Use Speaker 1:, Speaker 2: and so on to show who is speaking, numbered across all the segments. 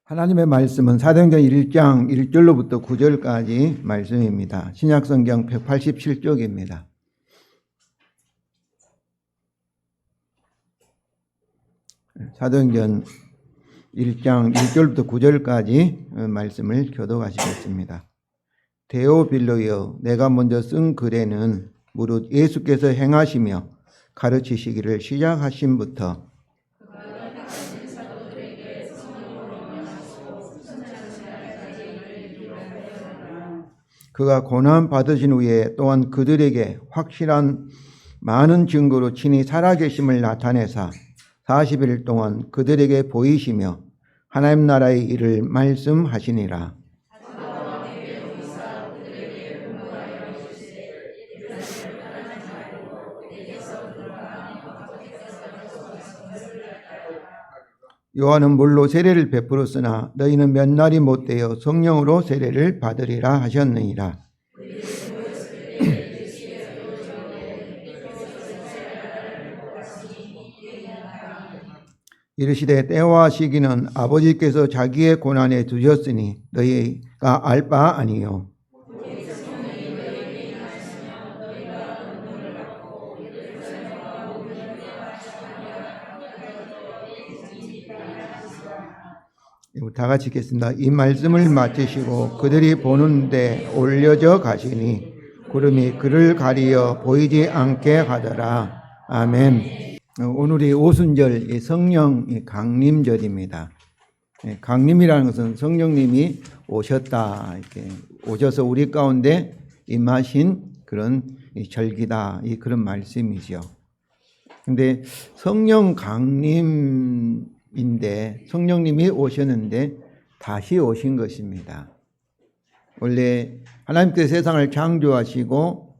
Speaker 1: 하나님의 말씀은 사도행전 1장 1절로부터 9절까지 말씀입니다. 신약성경 187쪽입니다. 사도행전 1장 1절부터 9절까지 말씀을 교독하시겠습니다. 데오빌로여, 내가 먼저 쓴 글에는 무릇 예수께서 행하시며 가르치시기를 시작하심부터 그가 고난 받으신 후에 또한 그들에게 확실한 많은 증거로 친히 살아계심을 나타내사 40일 동안 그들에게 보이시며 하나님 나라의 일을 말씀하시니라. 요한은 물로 세례를 베풀었으나 너희는 몇 날이 못되어 성령으로 세례를 받으리라 하셨느니라. 이르시되 때와 시기는 아버지께서 자기의 고난에 두셨으니 너희가 알 바 아니요. 다 같이 읽겠습니다. 이 말씀을 마치시고 그들이 보는데 올려져 가시니 구름이 그를 가리어 보이지 않게 하더라. 아멘. 오늘이 오순절 성령 강림절입니다. 강림이라는 것은 성령님이 오셨다, 이렇게 오셔서 우리 가운데 임하신 그런 절기다, 그런 말씀이죠. 근데 성령 강림인데 성령님이 오셨는데 다시 오신 것입니다. 원래 하나님께서 세상을 창조하시고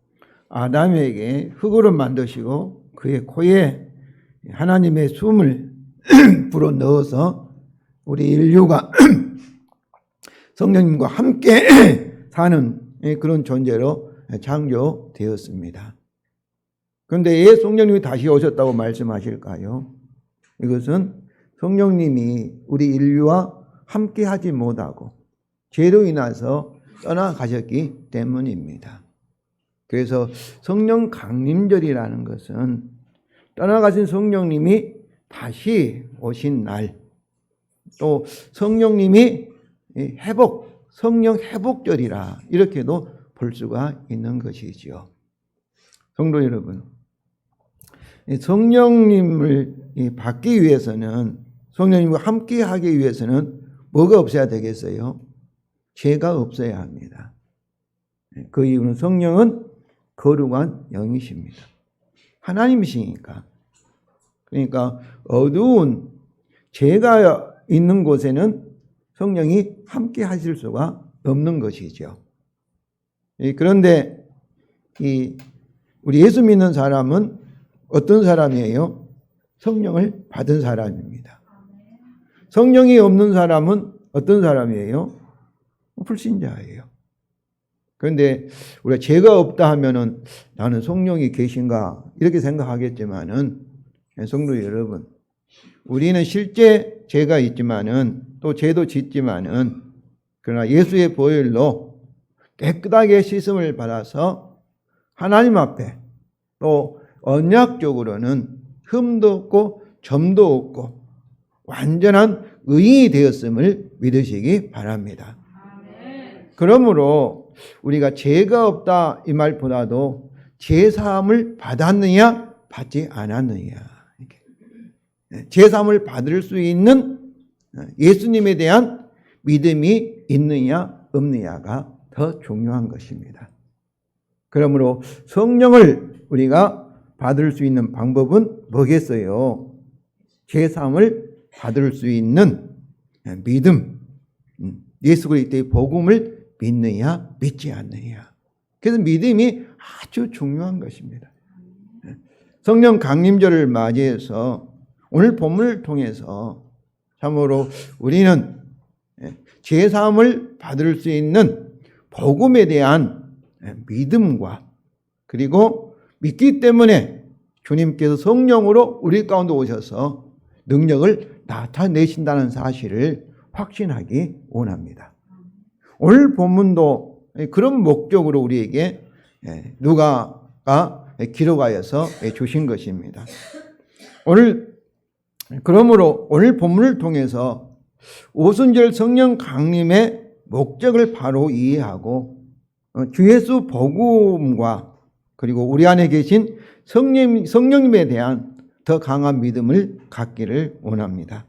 Speaker 1: 아담에게 흙으로 만드시고 그의 코에 하나님의 숨을 불어 넣어서 우리 인류가 성령님과 함께 사는 그런 존재로 창조되었습니다. 그런데 왜 성령님이 다시 오셨다고 말씀하실까요? 이것은 성령님이 우리 인류와 함께 하지 못하고 죄로 인해서 떠나가셨기 때문입니다. 그래서 성령 강림절이라는 것은 떠나가신 성령님이 다시 오신 날, 또 성령님이 성령 회복절이라 이렇게도 볼 수가 있는 것이지요. 성도 여러분, 성령님을 받기 위해서는, 성령님과 함께 하기 위해서는 뭐가 없어야 되겠어요? 죄가 없어야 합니다. 그 이유는 성령은 거룩한 영이십니다. 하나님이시니까. 그러니까 어두운 죄가 있는 곳에는 성령이 함께 하실 수가 없는 것이죠. 그런데 우리 예수 믿는 사람은 어떤 사람이에요? 성령을 받은 사람입니다. 성령이 없는 사람은 어떤 사람이에요? 불신자예요. 그런데 우리가 죄가 없다 하면은 나는 성령이 계신가 이렇게 생각하겠지만은, 성도 여러분, 우리는 실제 죄가 있지만은 또 죄도 짓지만은, 그러나 예수의 보혈로 깨끗하게 씻음을 받아서 하나님 앞에 또 언약적으로는 흠도 없고 점도 없고 완전한 의인이 되었음을 믿으시기 바랍니다. 그러므로 우리가 죄가 없다 이 말보다도 죄사함을 받았느냐 받지 않았느냐, 죄사함을 받을 수 있는 예수님에 대한 믿음이 있느냐 없느냐가 더 중요한 것입니다. 그러므로 성령을 우리가 받을 수 있는 방법은 뭐겠어요? 죄사함을 받을 수 있는 믿음, 예수 그리스도의 복음을 믿느냐 믿지 않느냐. 그래서 믿음이 아주 중요한 것입니다. 성령 강림절을 맞이해서 오늘 본문을 통해서 참으로 우리는 죄사함을 받을 수 있는 복음에 대한 믿음과, 그리고 믿기 때문에 주님께서 성령으로 우리 가운데 오셔서 능력을 나타내신다는 사실을 확신하기 원합니다. 오늘 본문도 그런 목적으로 우리에게 누가가 기록하여서 주신 것입니다. 그러므로 오늘 본문을 통해서 오순절 성령 강림의 목적을 바로 이해하고 주 예수 복음과 그리고 우리 안에 계신 성령님에 대한 더 강한 믿음을 갖기를 원합니다.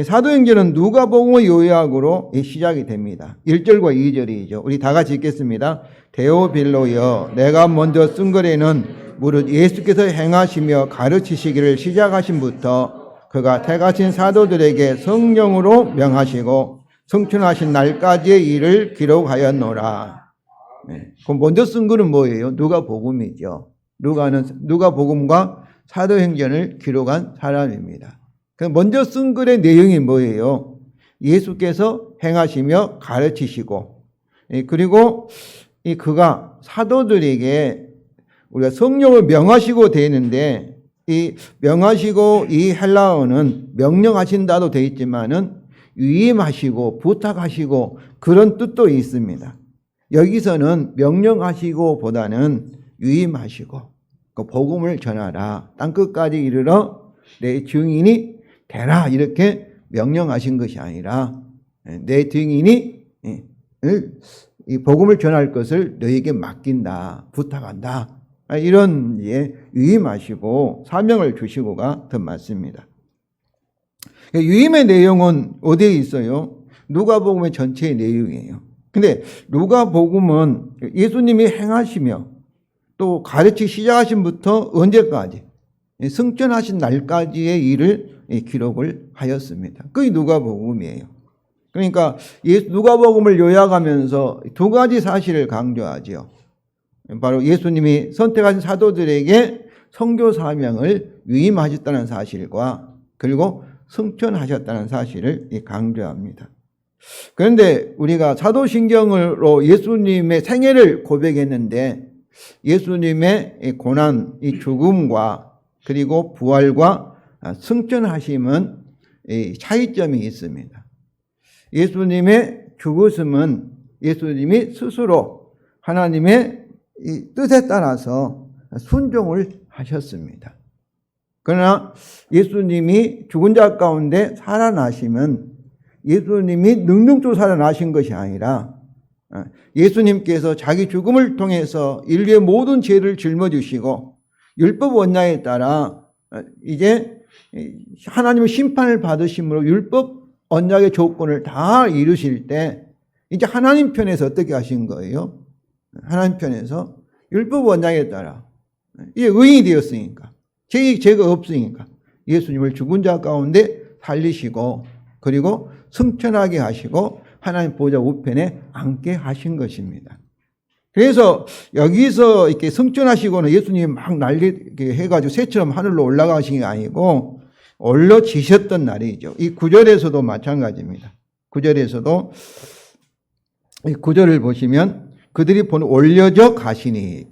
Speaker 1: 사도행전은 누가복음의 요약으로 시작이 됩니다. 1절과 2절이죠. 우리 다 같이 읽겠습니다. 데오빌로여, 내가 먼저 쓴 글에는 무릇 예수께서 행하시며 가르치시기를 시작하신부터 그가 택하신 사도들에게 성령으로 명하시고 성춘하신 날까지의 일을 기록하였노라. 그럼 먼저 쓴 글은 뭐예요? 누가복음이죠. 누가복음과 사도행전을 기록한 사람입니다. 먼저 쓴 글의 내용이 뭐예요? 예수께서 행하시며 가르치시고, 그리고 그가 사도들에게 우리가 성령을 명하시고 되는데, 이 명하시고 이 헬라어는 명령하신다도 되어 있지만은 위임하시고 부탁하시고 그런 뜻도 있습니다. 여기서는 명령하시고 보다는 위임하시고 그 복음을 전하라. 땅끝까지 이르러 내 증인이 되라. 이렇게 명령하신 것이 아니라 내 증인이 이 복음을 전할 것을 너에게 맡긴다. 부탁한다. 이런 위임하시고 사명을 주시고가 더 맞습니다. 위임의 내용은 어디에 있어요? 누가복음의 전체의 내용이에요. 근데 누가복음은 예수님이 행하시며 또 가르치기 시작하신부터 언제까지 승천하신 날까지의 일을 기록을 하였습니다. 그게 누가복음이에요. 그러니까 누가복음을 요약하면서 두 가지 사실을 강조하죠. 바로 예수님이 선택하신 사도들에게 선교 사명을 위임하셨다는 사실과 그리고 승천하셨다는 사실을 강조합니다. 그런데 우리가 사도신경으로 예수님의 생애를 고백했는데 예수님의 고난, 이 죽음과 그리고 부활과 승천하심은 차이점이 있습니다. 예수님의 죽으심은 예수님이 스스로 하나님의 뜻에 따라서 순종을 하셨습니다. 그러나 예수님이 죽은 자 가운데 살아나심은 예수님이 능력적으로 살아나신 것이 아니라 예수님께서 자기 죽음을 통해서 인류의 모든 죄를 짊어지시고 율법 언약에 따라 이제 하나님의 심판을 받으심으로 율법 언약의 조건을 다 이루실 때 이제 하나님 편에서 어떻게 하신 거예요? 하나님 편에서 율법 언약에 따라 이제 의인이 되었으니까 죄가 없으니까 예수님을 죽은 자 가운데 살리시고 그리고 승천하게 하시고 하나님 보좌 우편에 앉게 하신 것입니다. 그래서 여기서 이렇게 승천하시고는 예수님이 막 날리게 해가지고 새처럼 하늘로 올라가신 게 아니고 올려지셨던 날이죠. 이 9절에서도 마찬가지입니다. 9절에서도 이 9절을 보시면 그들이 보는 올려져 가시니.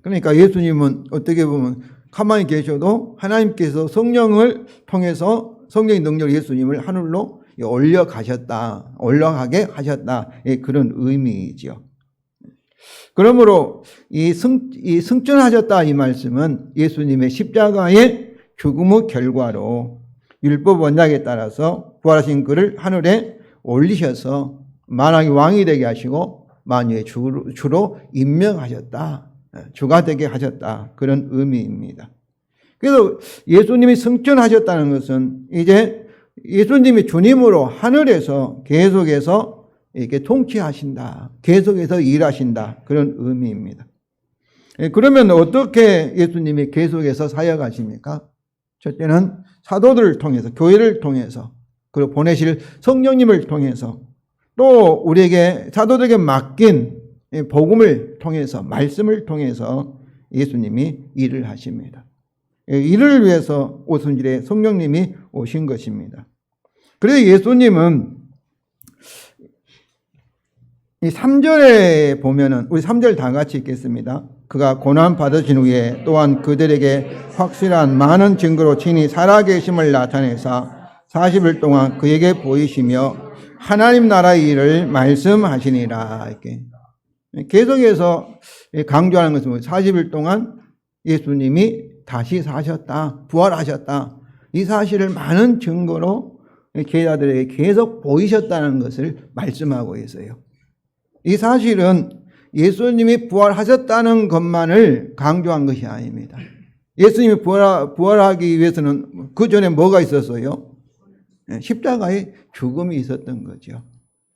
Speaker 1: 그러니까 예수님은 어떻게 보면 가만히 계셔도 하나님께서 성령을 통해서 성령의 능력으로 예수님을 하늘로 올라가게 하셨다. 그런 의미이죠. 그러므로 이 승천하셨다 이 말씀은 예수님의 십자가의 죽음의 결과로 율법 언약에 따라서 부활하신 그를 하늘에 올리셔서 만왕의 왕이 되게 하시고 만유의 주로 임명하셨다. 주가 되게 하셨다. 그런 의미입니다. 그래서 예수님이 승천하셨다는 것은 이제 예수님이 주님으로 하늘에서 계속해서 이렇게 통치하신다. 계속해서 일하신다. 그런 의미입니다. 그러면 어떻게 예수님이 계속해서 사역하십니까? 첫째는 사도들을 통해서, 교회를 통해서, 그리고 보내실 성령님을 통해서, 또 우리에게 사도들에게 맡긴 복음을 통해서, 말씀을 통해서 예수님이 일을 하십니다. 이를 위해서 오순절에 성령님이 오신 것입니다. 그래서 예수님은 이 3절에 보면은 우리 3절 다 같이 읽겠습니다. 그가 고난 받으신 후에 또한 그들에게 확실한 많은 증거로 친히 살아계심을 나타내사 40일 동안 그에게 보이시며 하나님 나라의 일을 말씀하시니라. 이렇게 계속해서 강조하는 것은 40일 동안 예수님이 다시 사셨다, 부활하셨다. 이 사실을 많은 증거로 제자들에게 계속 보이셨다는 것을 말씀하고 있어요. 이 사실은 예수님이 부활하셨다는 것만을 강조한 것이 아닙니다. 예수님이 부활하기 위해서는 그 전에 뭐가 있었어요? 십자가의 죽음이 있었던 거죠.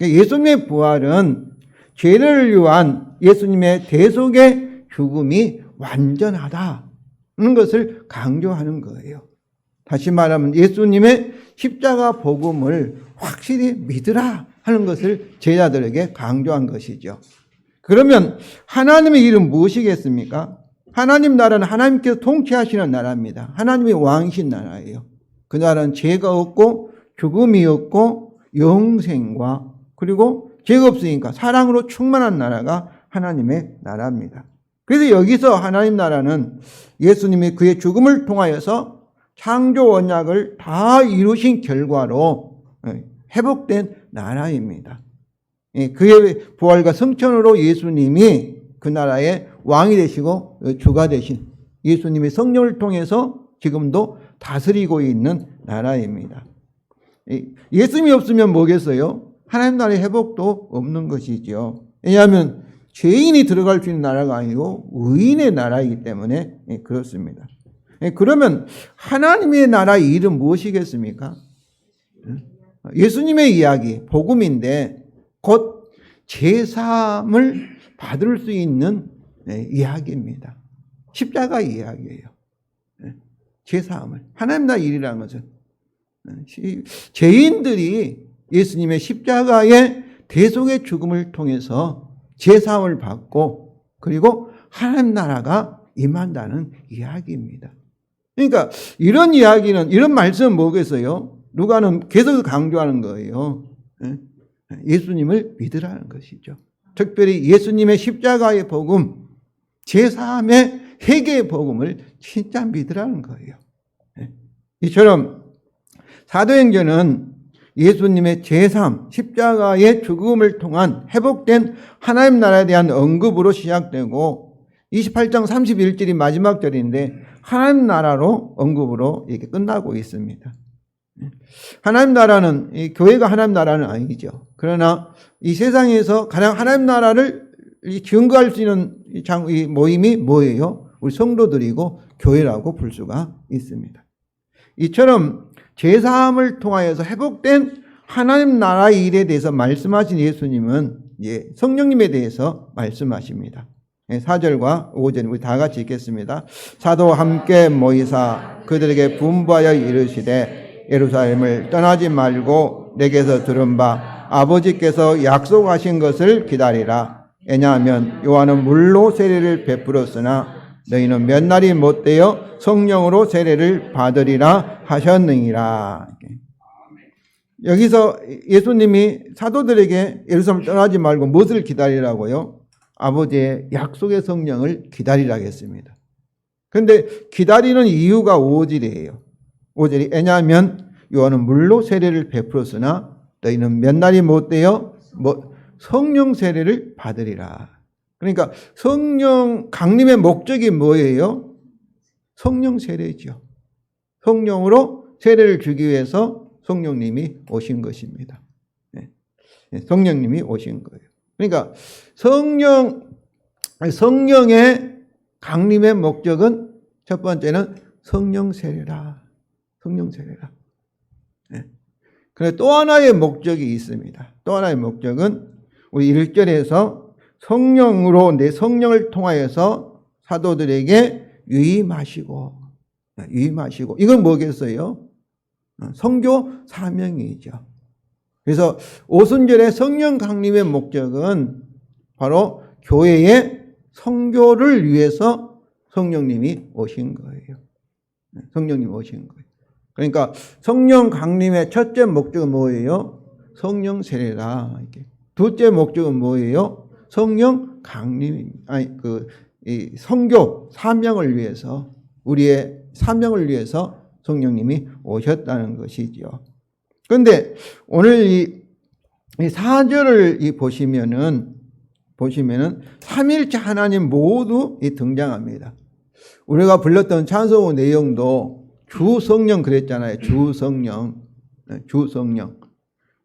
Speaker 1: 예수님의 부활은 죄를 위한 예수님의 대속의 죽음이 완전하다는 것을 강조하는 거예요. 다시 말하면 예수님의 십자가 복음을 확실히 믿으라 하는 것을 제자들에게 강조한 것이죠. 그러면 하나님의 일은 무엇이겠습니까? 하나님 나라는 하나님께서 통치하시는 나라입니다. 하나님이 왕이신 나라예요. 그 나라는 죄가 없고 죽음이 없고 영생과 그리고 죄가 없으니까 사랑으로 충만한 나라가 하나님의 나라입니다. 그래서 여기서 하나님 나라는 예수님이 그의 죽음을 통하여서 창조 언약을 다 이루신 결과로 회복된 나라입니다. 그의 부활과 성천으로 예수님이 그 나라의 왕이 되시고 주가 되신 예수님의 성령을 통해서 지금도 다스리고 있는 나라입니다. 예수님이 없으면 뭐겠어요? 하나님 나라의 회복도 없는 것이죠. 왜냐하면 죄인이 들어갈 수 있는 나라가 아니고 의인의 나라이기 때문에 그렇습니다. 그러면 하나님의 나라의 일은 무엇이겠습니까? 예수님의 이야기, 복음인데 곧 제사함을 받을 수 있는 이야기입니다. 십자가 이야기예요. 제사함을. 하나님 나라의 일이라는 것은 죄인들이 예수님의 십자가의 대속의 죽음을 통해서 제사함을 받고 그리고 하나님 나라가 임한다는 이야기입니다. 그러니까 이런 이야기는 이런 말씀은 뭐겠어요? 누가는 계속 강조하는 거예요. 예수님을 믿으라는 것이죠. 특별히 예수님의 십자가의 복음, 제사함의 회개의 복음을 진짜 믿으라는 거예요. 이처럼 사도행전은 예수님의 제사함, 십자가의 죽음을 통한 회복된 하나님 나라에 대한 언급으로 시작되고 28장 31절이 마지막 절인데 하나님 나라로 언급으로 이렇게 끝나고 있습니다. 하나님 나라는 교회가 하나님 나라는 아니죠. 그러나 이 세상에서 가장 하나님 나라를 증거할 수 있는 이 모임이 뭐예요? 우리 성도들이고 교회라고 볼 수가 있습니다. 이처럼 제사함을 통하여서 회복된 하나님 나라의 일에 대해서 말씀하신 예수님은 성령님에 대해서 말씀하십니다. 4절과 5절 우리 다 같이 읽겠습니다. 사도와 함께 모이사 그들에게 분부하여 이르시되 예루살렘을 떠나지 말고 내게서 들은 바 아버지께서 약속하신 것을 기다리라. 왜냐하면 요한은 물로 세례를 베풀었으나 너희는 몇 날이 못되어 성령으로 세례를 받으리라 하셨느니라. 여기서 예수님이 사도들에게 예루살렘을 떠나지 말고 무엇을 기다리라고요? 아버지의 약속의 성령을 기다리라고 했습니다. 그런데 기다리는 이유가 5절이에요. 5절이 왜냐하면 요한은 물로 세례를 베풀었으나 너희는 몇 날이 못되어 성령 세례를 받으리라. 그러니까 성령 강림의 목적이 뭐예요? 성령 세례죠. 성령으로 세례를 주기 위해서 성령님이 오신 것입니다. 성령님이 오신 거예요. 그러니까 성령의 강림의 목적은 첫 번째는 성령 세례라. 성령 세례라. 그런데 또 하나의 목적이 있습니다. 또 하나의 목적은 우리 1절에서 성령으로 내 성령을 통하여서 사도들에게 유임하시고 이건 뭐겠어요? 선교 사명이죠. 그래서 오순절의 성령 강림의 목적은 바로 교회의 선교를 위해서 성령님이 오신 거예요. 성령님이 오신 거예요. 그러니까 성령 강림의 첫째 목적은 뭐예요? 성령 세례다. 둘째 목적은 뭐예요? 성령 강림입니다. 이 선교 사명을 위해서 우리의 사명을 위해서 성령님이 오셨다는 것이죠. 그런데 오늘 이 4절을 보시면은 삼일체 하나님 모두 등장합니다. 우리가 불렀던 찬송 내용도 주 성령 그랬잖아요. 주 성령.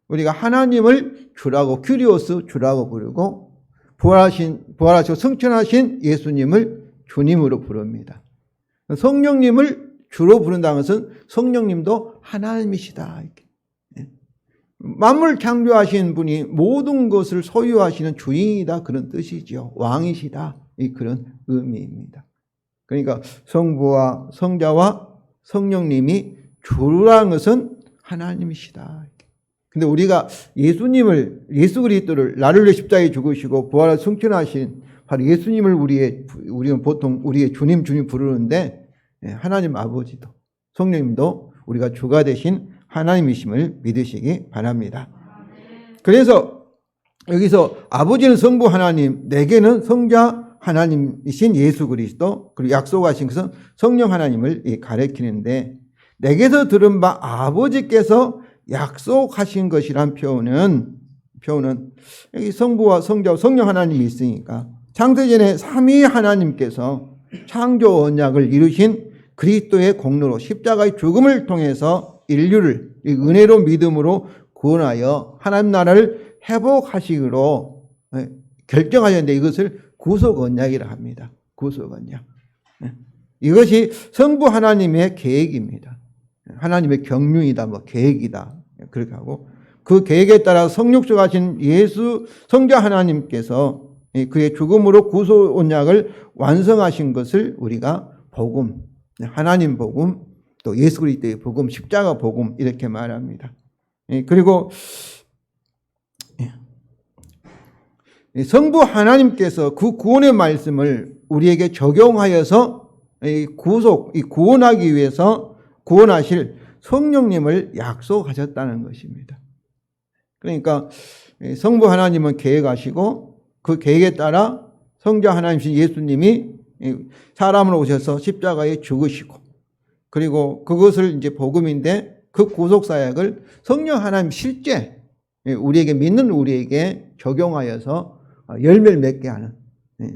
Speaker 1: 우리가 하나님을 주라고, 큐리오스 주라고 부르고, 부활하시고 승천하신 예수님을 주님으로 부릅니다. 성령님을 주로 부른다는 것은 성령님도 하나님이시다. 만물 창조하신 분이 모든 것을 소유하시는 주인이다, 그런 뜻이죠. 왕이시다, 그런 의미입니다. 그러니까 성부와 성자와 성령님이 주라는 것은 하나님이시다. 근데 우리가 예수 그리스도를 나를 위해 십자가에 죽으시고 부활을 승천하신 바로 예수님을 우리는 보통 우리의 주님 부르는데, 하나님 아버지도 성령님도 우리가 주가 되신 하나님이심을 믿으시기 바랍니다. 그래서 여기서 아버지는 성부 하나님, 내게는 성자 하나님이신 예수 그리스도, 그리고 약속하신 것은 성령 하나님을 가리키는데, 내게서 들은 바 아버지께서 약속하신 것이란 표현은 여기 성부와 성자와 성령 하나님이 있으니까 창세전에 삼위 하나님께서 창조 언약을 이루신 그리스도의 공로로 십자가의 죽음을 통해서 인류를 은혜로 믿음으로 구원하여 하나님 나라를 회복하시기로 결정하셨는데, 이것을 구속 언약이라 합니다. 구속 언약. 이것이 성부 하나님의 계획입니다. 하나님의 경륜이다, 계획이다, 그렇게 하고, 그 계획에 따라 성육수 가신 예수 성자 하나님께서 그의 죽음으로 구속 언약을 완성하신 것을 우리가 복음, 하나님 복음, 또 예수 그리스도의 복음, 십자가 복음, 이렇게 말합니다. 그리고 성부 하나님께서 그 구원의 말씀을 우리에게 적용하여서 구원하기 위해서 구원하실 성령님을 약속하셨다는 것입니다. 그러니까 성부 하나님은 계획하시고, 그 계획에 따라 성자 하나님이신 예수님이 사람으로 오셔서 십자가에 죽으시고, 그리고 그것을 이제 복음인데, 그 구속 사역을 성령 하나님 실제 우리에게, 믿는 우리에게 적용하여서 열매를 맺게 하는,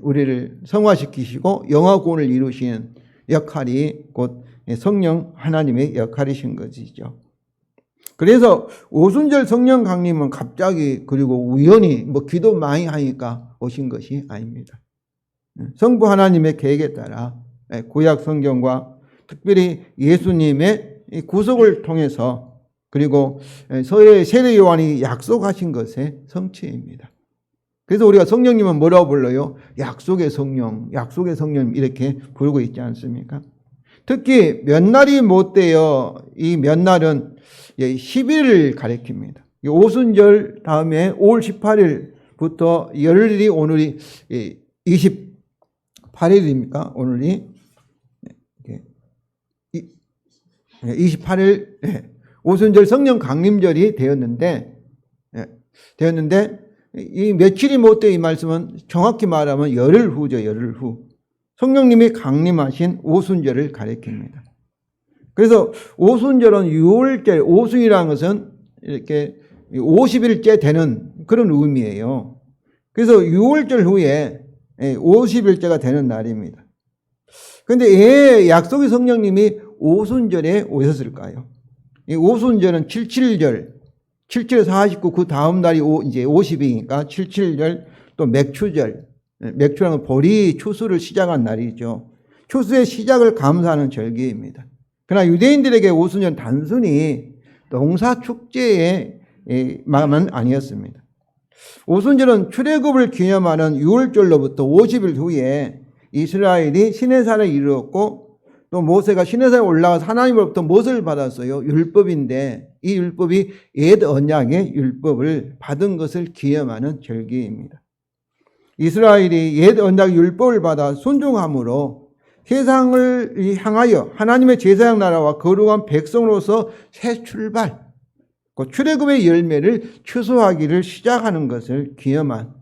Speaker 1: 우리를 성화시키시고 영화 구원을 이루시는 역할이 곧 성령 하나님의 역할이신 것이죠. 그래서 오순절 성령 강림은 갑자기, 그리고 우연히 기도 많이 하니까 오신 것이 아닙니다. 성부 하나님의 계획에 따라 구약 성경과 특별히 예수님의 구속을 통해서, 그리고 세례 요한이 약속하신 것의 성취입니다. 그래서 우리가 성령님은 뭐라고 불러요? 약속의 성령, 약속의 성령, 이렇게 부르고 있지 않습니까? 특히 몇 날이 못되어, 이 몇 날은 10일을 가리킵니다. 오순절 다음에 5월 18일부터 열흘이 오늘이 28일입니까? 오늘이 28일 오순절 성령 강림절이 되었는데 이 며칠이 못되어, 이 말씀은 정확히 말하면 열흘 후죠. 열흘 후 성령님이 강림하신 오순절을 가리킵니다. 그래서 오순절은 6월절, 오순이라는 것은 이렇게 50일째 되는 그런 의미예요. 그래서 6월절 후에 50일째가 되는 날입니다. 그런데 왜 약속의 성령님이 오순절에 오셨을까요? 이 오순절은 77절, 77에서 49, 그 다음 날이 이제 50이니까 77절, 또 맥추절, 맥추라는 보리 추수를 시작한 날이죠. 추수의 시작을 감사하는 절기입니다. 그러나 유대인들에게 오순절은 단순히 농사 축제의 마음은 아니었습니다. 오순절은 출애굽을 기념하는 6월절로부터 50일 후에 이스라엘이 시내산에 이르렀고, 또 모세가 시내산에 올라가서 하나님으로부터 무엇을 받았어요? 율법인데, 이 율법이 옛 언약의 율법을 받은 것을 기념하는 절기입니다. 이스라엘이 옛 언약 율법을 받아 순종함으로 세상을 향하여 하나님의 제사장 나라와 거룩한 백성으로서 새 출발, 그 출애굽의 열매를 추수하기를 시작하는 것을 기념한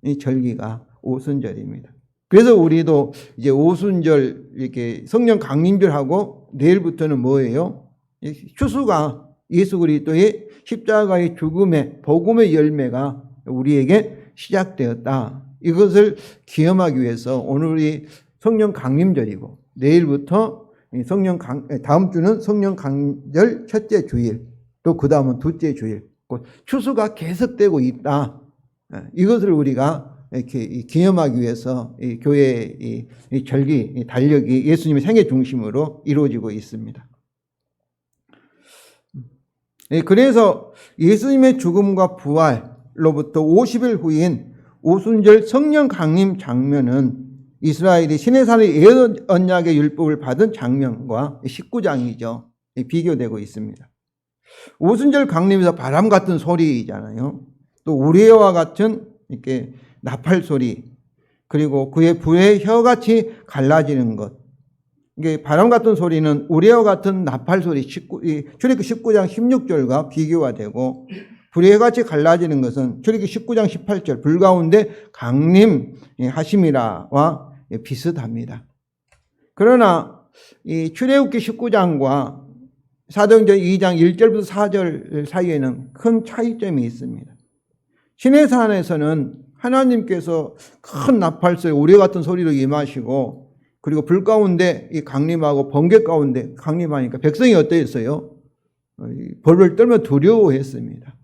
Speaker 1: 이 절기가 오순절입니다. 그래서 우리도 이제 오순절 이렇게 성령 강림절하고 내일부터는 뭐예요? 추수가 예수 그리스도의 십자가의 죽음의 복음의 열매가 우리에게 시작되었다. 이것을 기념하기 위해서 오늘이 성령 강림절이고 내일부터 다음 주는 성령 강림절 첫째 주일, 또 그 다음은 둘째 주일, 추수가 계속되고 있다. 이것을 우리가 이렇게 기념하기 위해서 이 교회의 이 절기, 이 달력이 예수님의 생애 중심으로 이루어지고 있습니다. 그래서 예수님의 죽음과 부활로부터 50일 후인 오순절 성령 강림 장면은 이스라엘이 시내산의 옛 언약의 율법을 받은 장면과 19장이죠. 비교되고 있습니다. 오순절 강림에서 바람 같은 소리잖아요. 또 우레와 같은 이렇게 나팔 소리, 그리고 그의 불의 혀같이 갈라지는 것. 이게 바람 같은 소리는 우레와 같은 나팔 소리, 출애굽기 19장 16절과 비교가 되고, 불의 혀같이 갈라지는 것은 출애굽기 19장 18절 불 가운데 강림하심이라와 비슷합니다. 그러나 이 출애굽기 19장과 사도행전 2장 1절부터 4절 사이에는 큰 차이점이 있습니다. 시내산에서는 하나님께서 큰 나팔소리, 우레 같은 소리로 임하시고, 그리고 불 가운데 이 강림하고 번개 가운데 강림하니까 백성이 어떠했어요? 벌벌 떨며 두려워했습니다.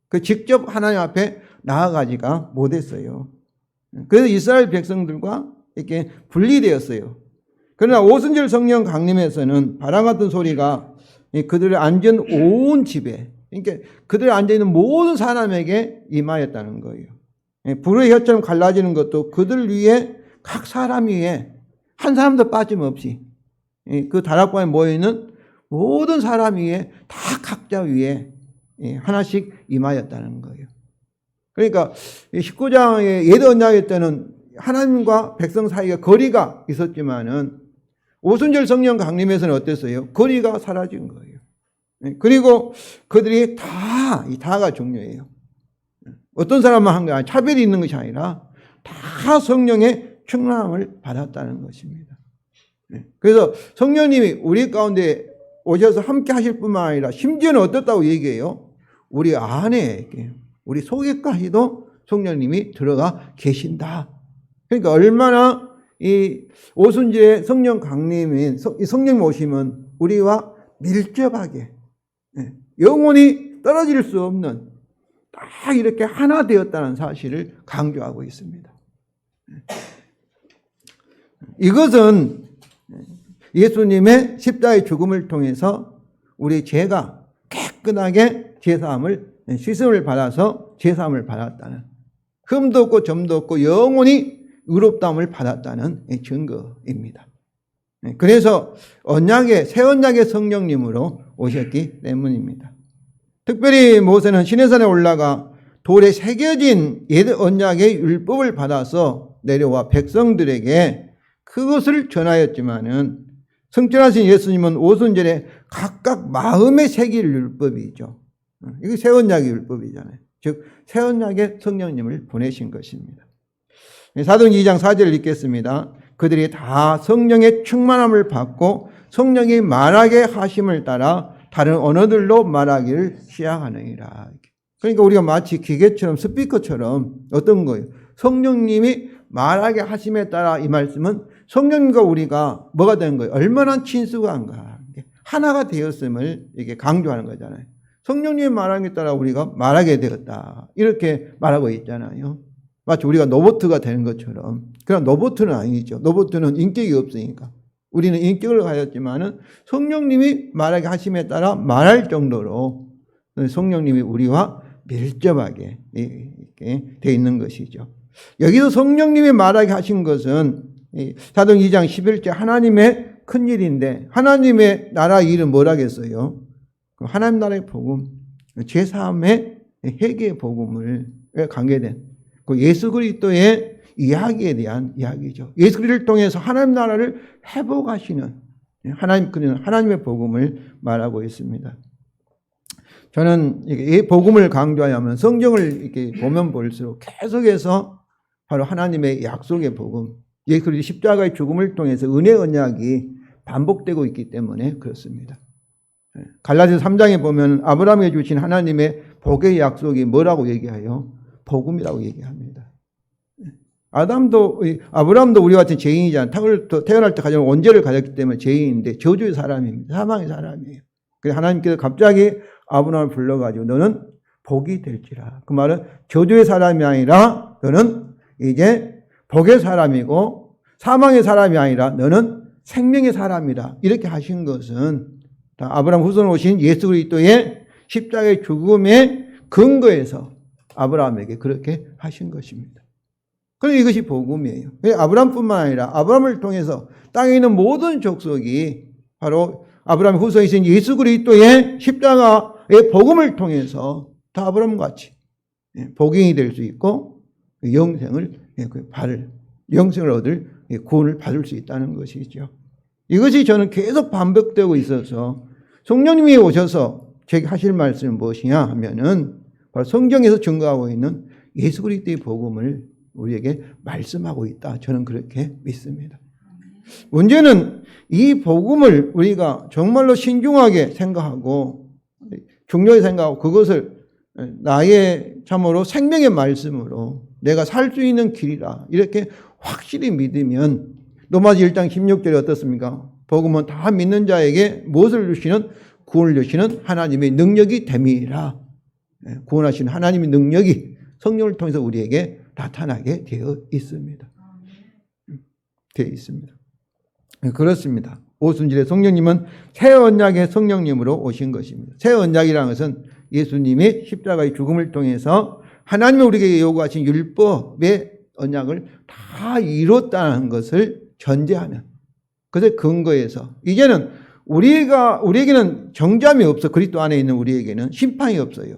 Speaker 1: 그 직접 하나님 앞에 나아가지가 못했어요. 그래서 이스라엘 백성들과 이렇게 분리되었어요. 그러나 오순절 성령 강림에서는 바람 같은 소리가 그들의 앉은 온 집에, 그러니까 그들이 앉아있는 모든 사람에게 임하였다는 거예요. 불의 혀처럼 갈라지는 것도 그들 위에, 각 사람 위에 한 사람도 빠짐없이 그 다락방에 모여있는 모든 사람 위에, 다 각자 위에 하나씩 임하였다는 거예요. 그러니까 19장의 옛 언약의 때는 하나님과 백성 사이에 거리가 있었지만은 오순절 성령 강림에서는 어땠어요? 거리가 사라진 거예요. 그리고 그들이 다가 중요해요. 어떤 사람만 한 게 아니라 차별이 있는 것이 아니라 다 성령의 충만함을 받았다는 것입니다. 그래서 성령님이 우리 가운데 오셔서 함께 하실 뿐만 아니라 심지어는 어떻다고 얘기해요? 우리 안에, 우리 속에까지도 성령님이 들어가 계신다. 그러니까 얼마나 이 오순절의 성령 강림인 성령 오심은 우리와 밀접하게, 영원히 떨어질 수 없는, 다 이렇게 하나 되었다는 사실을 강조하고 있습니다. 이것은 예수님의 십자가의 죽음을 통해서 우리 죄가 깨끗하게 씻음을 받아서 제사함을 받았다는, 흠도 없고 점도 없고 영원히 의롭다함을 받았다는 증거입니다. 그래서 새 언약의 성령님으로 오셨기 때문입니다. 특별히 모세는 시내산에 올라가 돌에 새겨진 옛 언약의 율법을 받아서 내려와 백성들에게 그것을 전하였지만은, 성천하신 예수님은 오순절에 각각 마음에 새길 율법이죠. 이게 새 언약의 율법이잖아요. 즉 새 언약의 성령님을 보내신 것입니다. 사도행전 2장 4절을 읽겠습니다. 그들이 다 성령의 충만함을 받고 성령이 말하게 하심을 따라 다른 언어들로 말하기를 시작하느니라. 그러니까 우리가 마치 기계처럼, 스피커처럼 어떤 거예요? 성령님이 말하게 하심에 따라, 이 말씀은 성령님과 우리가 뭐가 되는 거예요? 얼마나 친숙한가, 하나가 되었음을 이게 강조하는 거잖아요. 성령님이 말하는 게 따라 우리가 말하게 되었다, 이렇게 말하고 있잖아요. 마치 우리가 로봇가 되는 것처럼. 그러나 로봇은 아니죠. 로봇은 인격이 없으니까. 우리는 인격을 가졌지만은 성령님이 말하게 하심에 따라 말할 정도로 성령님이 우리와 밀접하게 이렇게 되어 있는 것이죠. 여기서 성령님이 말하게 하신 것은 사도행전 2장 11절 하나님의 큰 일인데, 하나님의 나라 일은 뭐라겠어요? 하나님 나라의 복음, 제3의 회개의 복음을 강조된 그 예수 그리스도의 이야기에 대한 이야기죠. 예수 그리스도를 통해서 하나님 나라를 회복하시는 하나님의 복음을 말하고 있습니다. 저는 이 복음을 강조하면 성경을 이렇게 보면 볼수록 계속해서 바로 하나님의 약속의 복음, 예수 그리스도 십자가의 죽음을 통해서 은혜 언약이 반복되고 있기 때문에 그렇습니다. 갈라디아서 3장에 보면 아브라함에게 주신 하나님의 복의 약속이 뭐라고 얘기해요? 복음이라고 얘기합니다. 아브라함도 우리와 같은 죄인이잖아요. 태어날 때 가진 원죄를 가졌기 때문에 죄인인데 저주의 사람입니다. 사망의 사람이에요. 그래서 하나님께서 갑자기 아브라함을 불러가지고 너는 복이 될지라. 그 말은 저주의 사람이 아니라 너는 이제 복의 사람이고 사망의 사람이 아니라 너는 생명의 사람이다. 이렇게 하신 것은 다 아브라함 후손 오신 예수 그리스도의 십자가의 죽음의 근거에서 아브라함에게 그렇게 하신 것입니다. 그래서 이것이 복음이에요. 아브라함뿐만 아니라 아브라함을 통해서 땅에 있는 모든 족속이 바로 아브라함의 후손이신 예수 그리스도의 십자가의 복음을 통해서 다 아브라함과 같이 복인이 될 수 있고 영생을 얻을 구원을 받을 수 있다는 것이죠. 이것이 저는 계속 반복되고 있어서 성령님이 오셔서 제게 하실 말씀은 무엇이냐 하면은 바로 성경에서 증거하고 있는 예수 그리스도의 복음을 우리에게 말씀하고 있다. 저는 그렇게 믿습니다. 문제는 이 복음을 우리가 정말로 신중하게 생각하고 중요하게 생각하고 그것을 나의 참으로 생명의 말씀으로 내가 살 수 있는 길이라 이렇게 확실히 믿으면 로마서 1장 16절에 어떻습니까? 복음은 다 믿는 자에게 무엇을 주시는? 구원을 주시는 하나님의 능력이 됨이라. 구원하시는 하나님의 능력이 성령을 통해서 우리에게 나타나게 되어 있습니다. 되어 있습니다. 그렇습니다. 오순절에 성령님은 새 언약의 성령님으로 오신 것입니다. 새 언약이라는 것은 예수님이 십자가의 죽음을 통해서 하나님이 우리에게 요구하신 율법의 언약을 다 이뤘다는 것을 전제하는 그것의 근거에서 이제는 우리에게는 정죄함이 없어. 그리스도 안에 있는 우리에게는 심판이 없어요.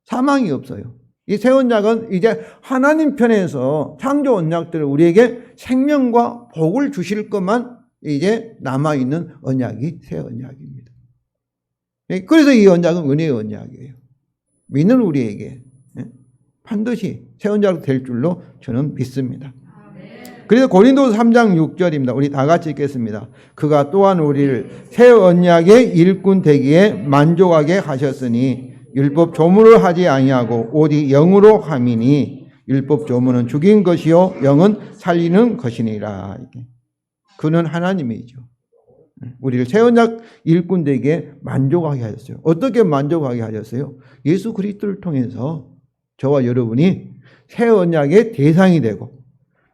Speaker 1: 사망이 없어요. 이 새 언약은 이제 하나님 편에서 창조 언약들을 우리에게 생명과 복을 주실 것만 이제 남아있는 언약이 새 언약입니다. 그래서 이 언약은 은혜의 언약이에요. 믿는 우리에게 반드시 새 언약이 될 줄로 저는 믿습니다. 그래서 고린도서 3장 6절입니다. 우리 다 같이 읽겠습니다. 그가 또한 우리를 새 언약의 일꾼 되기에 만족하게 하셨으니 율법 조문을 하지 아니하고 오직 영으로 함이니 율법 조문은 죽인 것이요 영은 살리는 것이니라. 그는 하나님이죠. 우리를 새 언약 일꾼 되기에 만족하게 하셨어요. 어떻게 만족하게 하셨어요? 예수 그리스도를 통해서 저와 여러분이 새 언약의 대상이 되고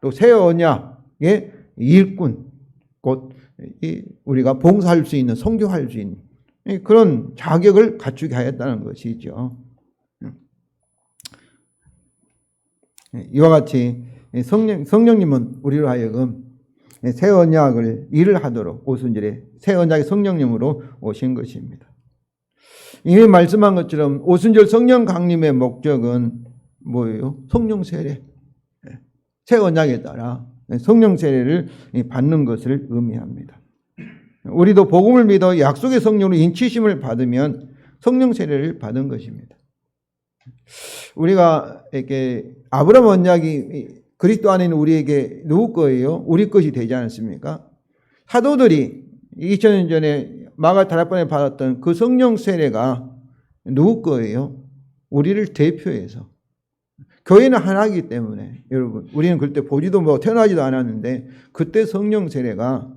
Speaker 1: 또 새 언약의 일꾼, 곧 우리가 봉사할 수 있는, 선교할 수 있는 그런 자격을 갖추게 하였다는 것이죠. 이와 같이 성령님은 우리로 하여금 새 언약을 일을 하도록 오순절에 새 언약의 성령님으로 오신 것입니다. 이미 말씀한 것처럼 오순절 성령 강림의 목적은 뭐예요? 성령 세례. 새 언약에 따라 성령 세례를 받는 것을 의미합니다. 우리도 복음을 믿어 약속의 성령으로 인치심을 받으면 성령 세례를 받은 것입니다. 우리가 이렇게 아브라함 언약이 그리스도 안에 있는 우리에게 누구 거예요? 우리 것이 되지 않습니까? 사도들이 2000년 전에 마가 다락방에 받았던 그 성령 세례가 누구 거예요? 우리를 대표해서. 교회는 하나이기 때문에 여러분 우리는 그때 보지도 태어나지도 않았는데 그때 성령 세례가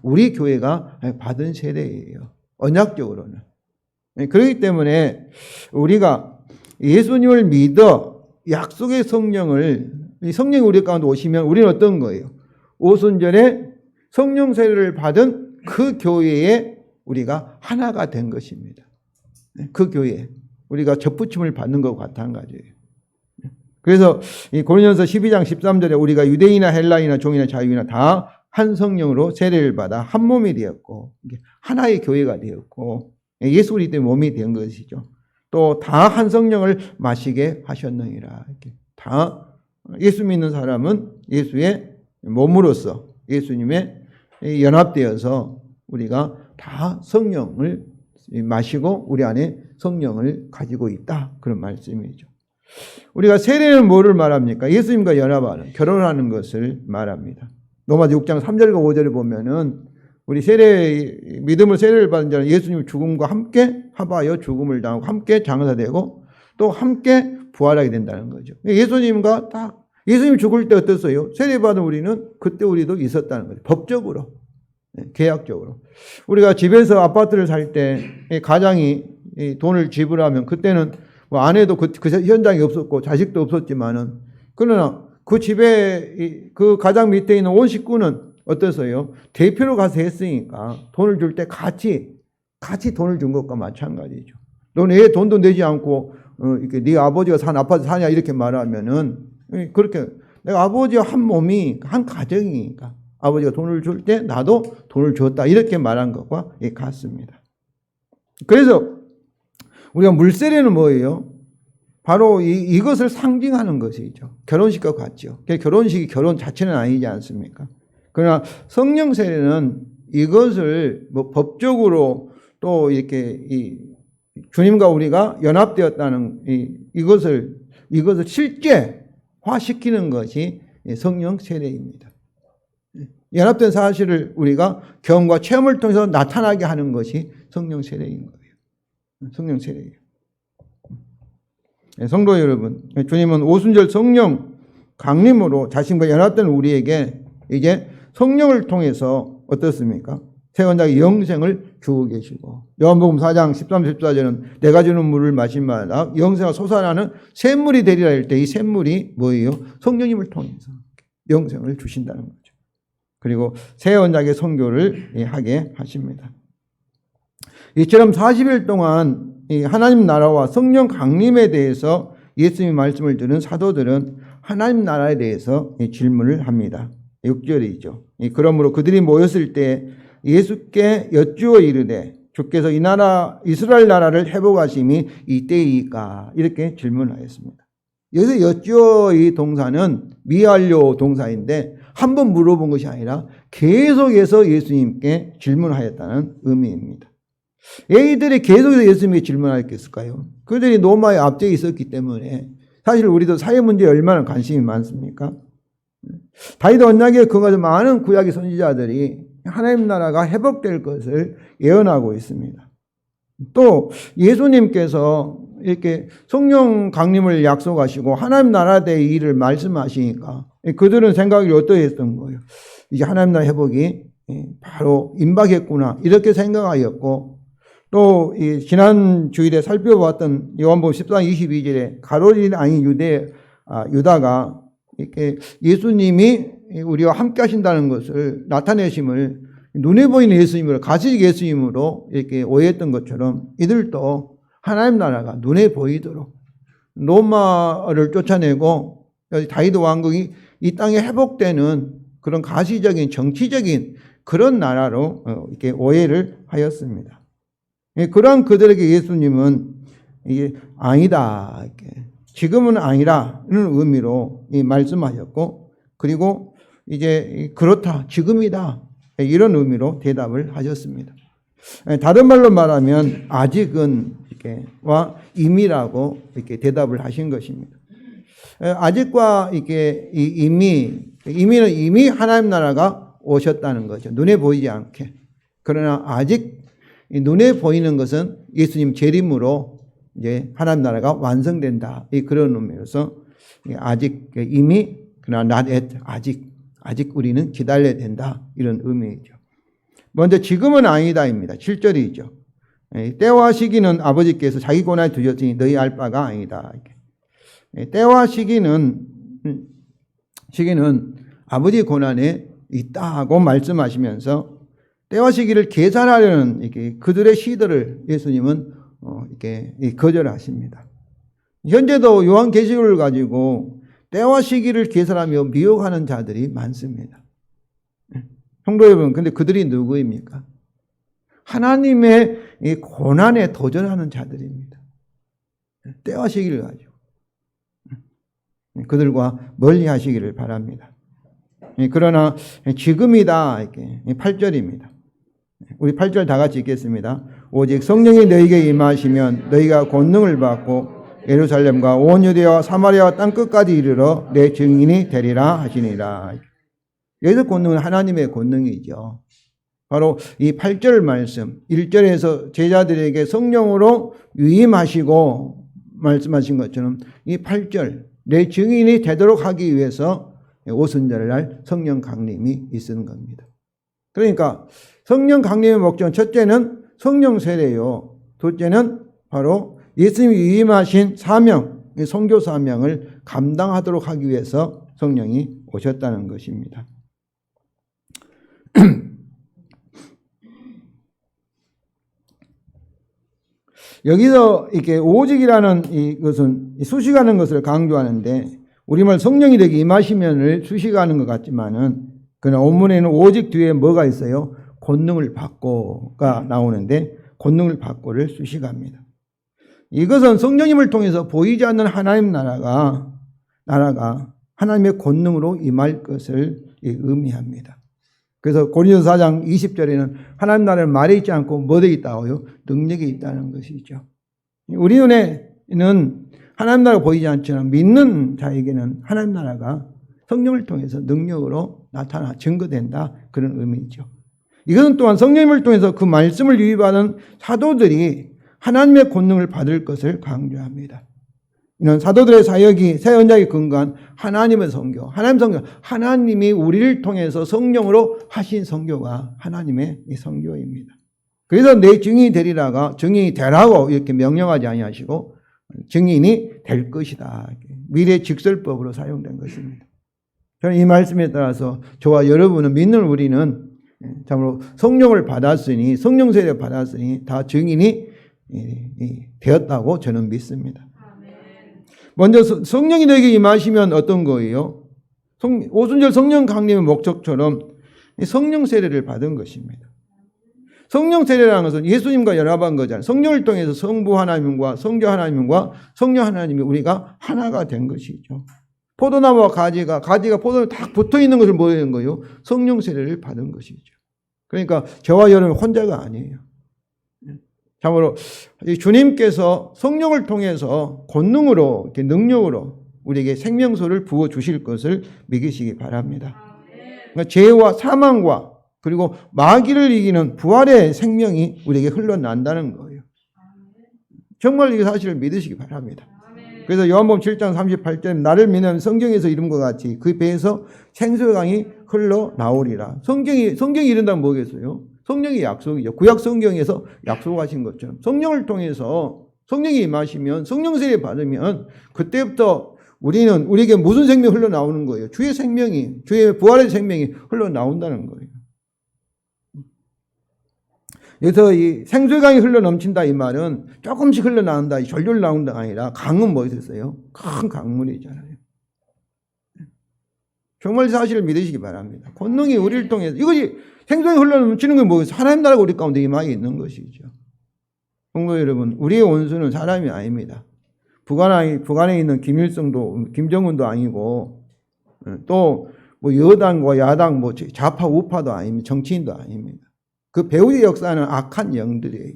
Speaker 1: 우리 교회가 받은 세례예요. 언약적으로는. 그렇기 때문에 우리가 예수님을 믿어 약속의 성령이 우리 가운데 오시면 우리는 어떤 거예요? 오순절에 성령 세례를 받은 그 교회에 우리가 하나가 된 것입니다. 그 교회에 우리가 접붙임을 받는 것과 마찬가지예요. 그래서 이 고린도서 12장 13절에 우리가 유대인이나 헬라인이나 종이나 자유이나 다 한 성령으로 세례를 받아 한 몸이 되었고 하나의 교회가 되었고 예수 그리스도의 몸이 된 것이죠. 또 다 한 성령을 마시게 하셨느니라. 다 예수 믿는 사람은 예수의 몸으로서 예수님의 연합되어서 우리가 다 성령을 마시고 우리 안에 성령을 가지고 있다. 그런 말씀이죠. 우리가 세례는 뭐를 말합니까? 예수님과 연합하는, 결혼하는 것을 말합니다. 로마서 6장 3절과 5절을 보면은 우리 믿음을 세례를 받은 자는 예수님 죽음과 함께 합하여 죽음을 당하고 함께 장사되고 또 함께 부활하게 된다는 거죠. 예수님과 예수님 죽을 때 어땠어요? 세례 받은 우리는 그때 우리도 있었다는 거죠. 법적으로, 계약적으로. 우리가 집에서 아파트를 살 때 가장이 돈을 지불하면 그때는 뭐 아내도 그 현장에 없었고 자식도 없었지만은 그러나 그 집에 그 가장 밑에 있는 온 식구는 어땠어요? 대표로 가서 했으니까 돈을 줄 때 같이 돈을 준 것과 마찬가지죠. 너 내 돈도 내지 않고 이렇게 네 아버지가 산 아파트 사냐 이렇게 말하면은 그렇게 내가 아버지와 한 몸이 한 가정이니까 아버지가 돈을 줄 때 나도 돈을 줬다 이렇게 말한 것과 같습니다. 그래서 우리가 물세례는 뭐예요? 바로 이것을 상징하는 것이죠. 결혼식과 같죠. 결혼식이 결혼 자체는 아니지 않습니까? 그러나 성령 세례는 이것을 뭐 법적으로 또 이렇게 주님과 우리가 연합되었다는 이것을 실제화시키는 것이 성령 세례입니다. 연합된 사실을 우리가 경험과 체험을 통해서 나타나게 하는 것이 성령 세례인 거예요. 성령 세례예요. 성도 여러분, 주님은 오순절 성령 강림으로 자신과 연합된 우리에게 이제 성령을 통해서 어떻습니까? 새 언약의 영생을 주고 계시고 요한복음 4장 13, 14절은 내가 주는 물을 마실마다 영생을 솟아나는 샘물이 되리라 할 때 이 샘물이 뭐예요? 성령님을 통해서 영생을 주신다는 거죠. 그리고 새 언약의 선교를 하게 하십니다. 이처럼 40일 동안 하나님 나라와 성령 강림에 대해서 예수님의 말씀을 들은 사도들은 하나님 나라에 대해서 질문을 합니다. 6절이죠. 그러므로 그들이 모였을 때 예수께 여쭈어 이르되 주께서 이 나라 이스라엘 나라를 회복하심이 이때이까 이렇게 질문하였습니다. 여기서 여쭈어 이 동사는 미완료 동사인데 한 번 물어본 것이 아니라 계속해서 예수님께 질문하였다는 의미입니다. 이들이 계속해서 예수님께 질문하였겠을까요? 그들이 로마의 압제에 있었기 때문에 사실 우리도 사회 문제에 얼마나 관심이 많습니까? 다윗 언약에 근거해서 많은 구약의 선지자들이 하나님 나라가 회복될 것을 예언하고 있습니다. 또 예수님께서 이렇게 성령 강림을 약속하시고 하나님 나라에 대해 일을 말씀하시니까 그들은 생각이 어떠했던 거예요? 이제 하나님 나라 회복이 바로 임박했구나 이렇게 생각하였고 또 지난 주일에 살펴봤던 요한복음 14장 22절에 가룟 아닌 유다가 이렇게 예수님이 우리와 함께 하신다는 것을 나타내심을 눈에 보이는 예수님으로 가시적 예수님으로 이렇게 오해했던 것처럼 이들도 하나님 나라가 눈에 보이도록 로마를 쫓아내고 다윗 왕국이 이 땅에 회복되는 그런 가시적인 정치적인 그런 나라로 이렇게 오해를 하였습니다. 그러한 그들에게 예수님은 이게 아니다. 이렇게. 지금은 아니라는 의미로 말씀하셨고 그리고 이제 그렇다. 지금이다. 이런 의미로 대답을 하셨습니다. 다른 말로 말하면 아직은 이렇게와 이미라고 이렇게 대답을 하신 것입니다. 아직과 이게 이미는 이미 하나님 나라가 오셨다는 거죠. 눈에 보이지 않게. 그러나 아직 눈에 보이는 것은 예수님 재림으로 이제 하나님 나라가 완성된다. 그런 의미로서 아직 이미 그러나 not yet 아직 우리는 기다려야 된다. 이런 의미이죠. 먼저 지금은 아니다입니다. 7절이죠. 때와 시기는 아버지께서 자기 권한에 두셨으니 너희 알 바가 아니다. 때와 시기는 아버지의 권한에 있다고 말씀하시면서 때와 시기를 계산하려는 그들의 시도를 예수님은 이렇게 거절하십니다. 현재도 요한계시록을 가지고 때와 시기를 계산하며 미혹하는 자들이 많습니다. 성도 여러분, 근데 그들이 누구입니까? 하나님의 고난에 도전하는 자들입니다. 때와 시기를 가지고. 그들과 멀리 하시기를 바랍니다. 그러나 지금이다. 이렇게 8절입니다. 우리 8절 다 같이 읽겠습니다. 오직 성령이 너희에게 임하시면 너희가 권능을 받고 예루살렘과 온 유대와 사마리아와 땅끝까지 이르러 내 증인이 되리라 하시니라. 여기서 권능은 하나님의 권능이죠. 바로 이 8절 말씀, 1절에서 제자들에게 성령으로 위임하시고 말씀하신 것처럼 이 8절, 내 증인이 되도록 하기 위해서 오순절날 성령 강림이 있는 겁니다. 그러니까 성령 강림의 목적은 첫째는 성령 세례요. 둘째는 바로 예수님이 위임하신 사명, 선교 사명을 감당하도록 하기 위해서 성령이 오셨다는 것입니다. 여기서 이렇게 오직이라는 이것은 수식하는 것을 강조하는데 우리말 성령이 되게 임하시면을 수식하는 것 같지만은 그러나 원문에는 오직 뒤에 뭐가 있어요? 권능을 받고가 나오는데 권능을 받고를 수식합니다. 이것은 성령님을 통해서 보이지 않는 하나님 나라가 하나님의 권능으로 임할 것을 의미합니다. 그래서 고린도서 4장 20절에는 하나님 나라는 말에 있지 않고 뭐에 있다고요? 능력이 있다는 것이죠. 우리 눈에는 하나님 나라가 보이지 않지만 믿는 자에게는 하나님 나라가 성령을 통해서 능력으로 나타나 증거된다, 그런 의미죠. 이것은 또한 성령님을 통해서 그 말씀을 유입하는 사도들이 하나님의 권능을 받을 것을 강조합니다. 이는 사도들의 사역이 새 언약에 근거한 하나님의 선교, 하나님이 우리를 통해서 성령으로 하신 선교가 하나님의 선교입니다. 그래서 내 증인이 되리라가 증인이 되라고 이렇게 명령하지 아니하시고 증인이 될 것이다, 미래 직설법으로 사용된 것입니다. 저는 이 말씀에 따라서 저와 여러분은, 믿는 우리는 참으로 성령을 받았으니, 성령 세례를 받았으니 다 증인이 되었다고 저는 믿습니다. 먼저 성령이 내게 임하시면 어떤 거예요? 오순절 성령 강림의 목적처럼 성령 세례를 받은 것입니다. 성령 세례라는 것은 예수님과 연합한 거잖아요. 성령을 통해서 성부 하나님과 성자 하나님과 성령 하나님이 우리가 하나가 된 것이죠. 포도나무와 가지가 포도나무에 딱 붙어 있는 것을 보이는 거예요. 성령 세례를 받은 것이죠. 그러니까 저와 여러분 혼자가 아니에요. 참으로 주님께서 성령을 통해서 권능으로, 이렇게 능력으로 우리에게 생명수를 부어 주실 것을 믿으시기 바랍니다. 그러니까 죄와 사망과 그리고 마귀를 이기는 부활의 생명이 우리에게 흘러난다는 거예요. 정말 이 사실을 믿으시기 바랍니다. 그래서 요한복음 7장 38절, 나를 믿는 성경에서 이름과 같이 그 배에서 생수의 강이 흘러나오리라. 성경이 이른다면 뭐겠어요? 성령의 약속이죠. 구약 성경에서 약속하신 것처럼 성령을 통해서 성령이 임하시면, 성령 세례 받으면 그때부터 우리에게 무슨 생명이 흘러나오는 거예요? 주의 생명이, 주의 부활의 생명이 흘러나온다는 거예요. 그래서 이 생수의 강이 흘러넘친다 이 말은 조금씩 흘러나온다, 졸졸 나온다가 아니라, 강은 뭐 있었어요? 큰 강물이잖아요. 정말 사실을 믿으시기 바랍니다. 권능이 우리를 통해서, 이것이 생수의 흘러넘치는 건 뭐겠어요? 하나님 나라가 우리 가운데 임하게 있는 것이죠. 성도 여러분, 우리의 원수는 사람이 아닙니다. 북한에 있는 김일성도, 김정은도 아니고, 또 뭐 여당과 야당, 뭐 좌파 우파도 아닙니다. 정치인도 아닙니다. 그 배후의 역사는 악한 영들이에요.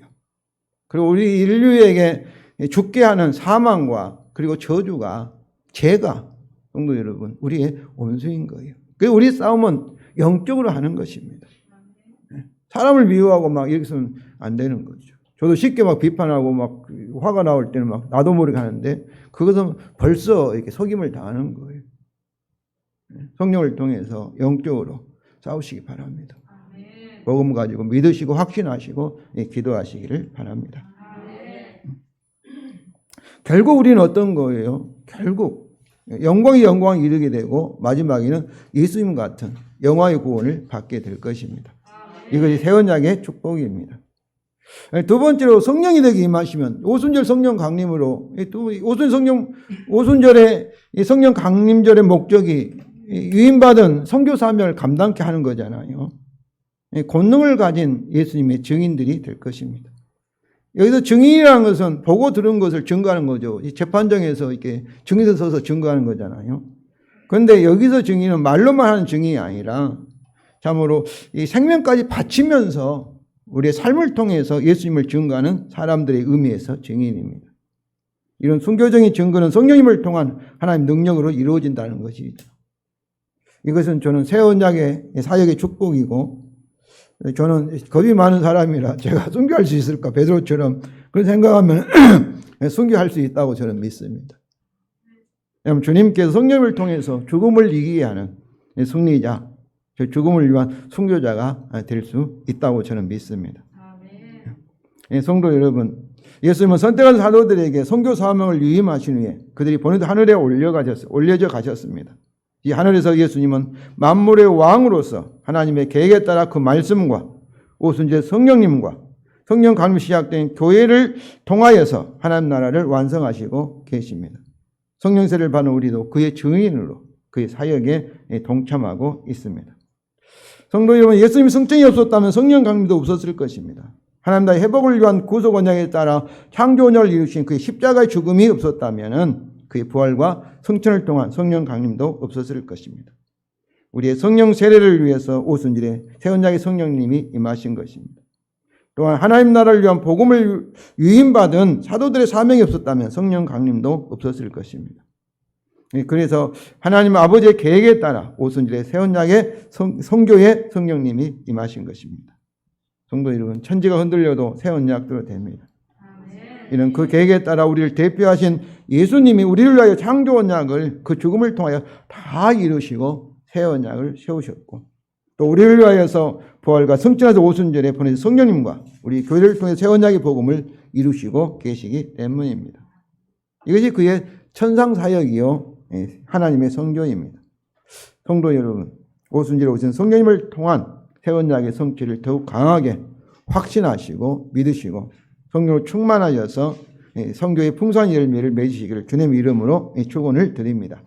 Speaker 1: 그리고 우리 인류에게 죽게 하는 사망과 그리고 저주가, 죄가, 성도 여러분, 우리의 원수인 거예요. 그래서 우리 싸움은 영적으로 하는 것입니다. 사람을 미워하고 막 이렇게 해서는 안 되는 거죠. 저도 쉽게 막 비판하고 막 화가 나올 때는 막 나도 모르게 하는데, 그것은 벌써 이렇게 속임을 당하는 거예요. 성령을 통해서 영적으로 싸우시기 바랍니다. 복음 가지고 믿으시고 확신하시고 기도하시기를 바랍니다. 결국 우리는 어떤 거예요? 결국 영광이 이르게 되고 마지막에는 예수님 같은 영화의 구원을 받게 될 것입니다. 이것이 새 언약의 축복입니다. 두 번째로 성령이 되게 임하시면, 오순절 성령 강림으로, 오순절의 성령 강림절의 목적이 위임받은 선교 사명을 감당케 하는 거잖아요. 권능을 가진 예수님의 증인들이 될 것입니다. 여기서 증인이라는 것은 보고 들은 것을 증거하는 거죠. 이 재판정에서 이렇게 증인서 서서 증거하는 거잖아요. 그런데 여기서 증인은 말로만 하는 증인이 아니라 참으로 이 생명까지 바치면서 우리의 삶을 통해서 예수님을 증거하는 사람들의 의미에서 증인입니다. 이런 순교적인 증거는 성령님을 통한 하나님 능력으로 이루어진다는 것이죠. 이것은 저는 새 언약의 사역의 축복이고, 저는 겁이 많은 사람이라 제가 순교할 수 있을까? 베드로처럼 그런 생각하면 순교할 수 있다고 저는 믿습니다. 왜냐하면 주님께서 성령을 통해서 죽음을 이기게 하는 승리자, 죽음을 위한 순교자가 될 수 있다고 저는 믿습니다. 성도 여러분, 예수님은 선택한 사도들에게 선교 사명을 위임하신 후에 그들이 보내도 하늘에 올려져 가셨습니다. 이 하늘에서 예수님은 만물의 왕으로서 하나님의 계획에 따라 그 말씀과 오순절 성령님과 성령 강림 시작된 교회를 통하여서 하나님 나라를 완성하시고 계십니다. 성령세를 받은 우리도 그의 증인으로 그의 사역에 동참하고 있습니다. 성도 여러분, 예수님 성령이 없었다면 성령 강림도 없었을 것입니다. 하나님 나라의 회복을 위한 구속 언약에 따라 창조 언약을 이루신 그의 십자가의 죽음이 없었다면 그의 부활과 성천을 통한 성령 강림도 없었을 것입니다. 우리의 성령 세례를 위해서 오순절에 새 언약의 성령님이 임하신 것입니다. 또한 하나님 나라를 위한 복음을 위임받은 사도들의 사명이 없었다면 성령 강림도 없었을 것입니다. 그래서 하나님 아버지의 계획에 따라 오순절에 새 언약의 성교의 성령님이 임하신 것입니다. 성도 여러분, 천지가 흔들려도 새 언약대로 됩니다. 이는 그 계획에 따라 우리를 대표하신 예수님이 우리를 위하여 창조 언약을 그 죽음을 통하여 다 이루시고 새 언약을 세우셨고, 또 우리를 위하여서 부활과 성천에서 오순절에 보내신 성령님과 우리 교회를 통해 새 언약의 복음을 이루시고 계시기 때문입니다. 이것이 그의 천상 사역이요 하나님의 성교입니다. 성도 여러분, 오순절에 오신 성령님을 통한 새 언약의 성취를 더욱 강하게 확신하시고 믿으시고 성령으로 충만하여서 성교의 풍성한 열매를 맺으시기를 주님의 이름으로 축원을 드립니다.